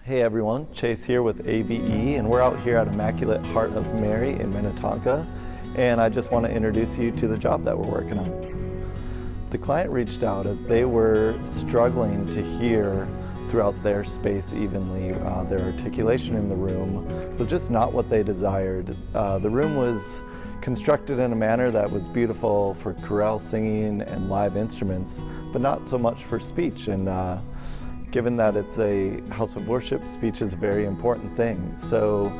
Hey everyone, Chace here with AVE, and we're out here at Immaculate Heart of Mary in Minnetonka, and I just want to introduce you to the job that we're working on. The client reached out as they were struggling to hear throughout their space evenly. Their articulation in the room was just not what they desired. The room was constructed in a manner that was beautiful for chorale singing and live instruments, but not so much for speech. And given that it's a house of worship, speech is a very important thing. So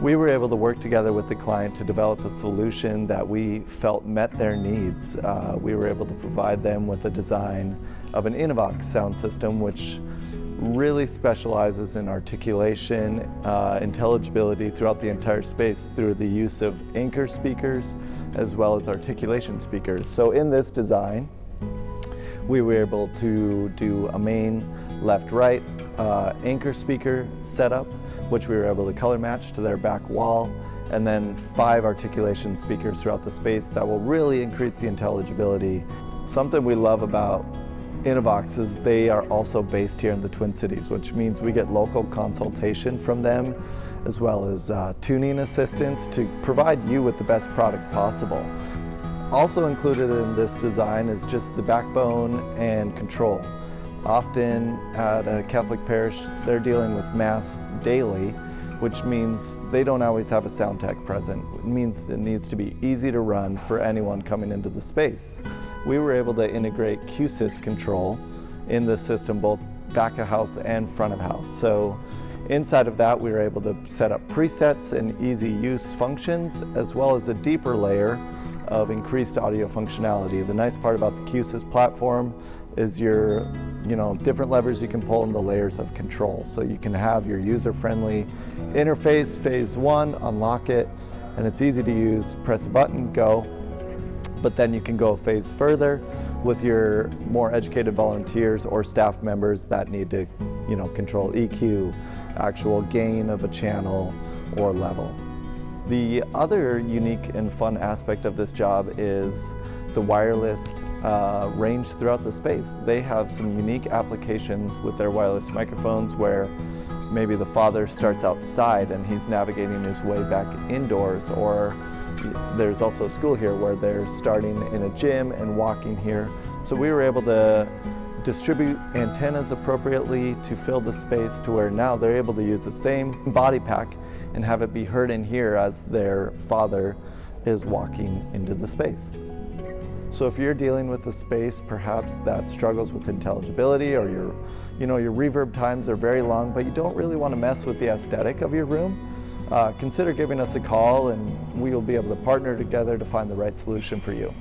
we were able to work together with the client to develop a solution that we felt met their needs. We were able to provide them with a design of an Innovox sound system, which really specializes in articulation, intelligibility throughout the entire space through the use of anchor speakers as well as articulation speakers. So in this design, we were able to do a main left-right anchor speaker setup, which we were able to color match to their back wall, and then 5 articulation speakers throughout the space that will really increase the intelligibility. Something we love about Innovox is they are also based here in the Twin Cities, which means we get local consultation from them as well as tuning assistance to provide you with the best product possible. Also included in this design is just the backbone and control. Often at a Catholic parish, they're dealing with Mass daily, which means they don't always have a sound tech present. It means it needs to be easy to run for anyone coming into the space. We were able to integrate Q-sys control in the system, both back of house and front of house. So inside of that, we were able to set up presets and easy use functions, as well as a deeper layer of increased audio functionality. The nice part about the Q-sys platform is your different levers you can pull in the layers of control. So you can have your user-friendly interface, phase 1, unlock it, and it's easy to use. Press a button, go. But then you can go a phase further with your more educated volunteers or staff members that need to control EQ, actual gain of a channel or level. The other unique and fun aspect of this job is the wireless range throughout the space. They have some unique applications with their wireless microphones where maybe the father starts outside and he's navigating his way back indoors, or there's also a school here where they're starting in a gym and walking here. So we were able to distribute antennas appropriately to fill the space to where now they're able to use the same body pack and have it be heard in here as their father is walking into the space. So if you're dealing with a space perhaps that struggles with intelligibility, or your reverb times are very long, but you don't really want to mess with the aesthetic of your room, consider giving us a call and we will be able to partner together to find the right solution for you.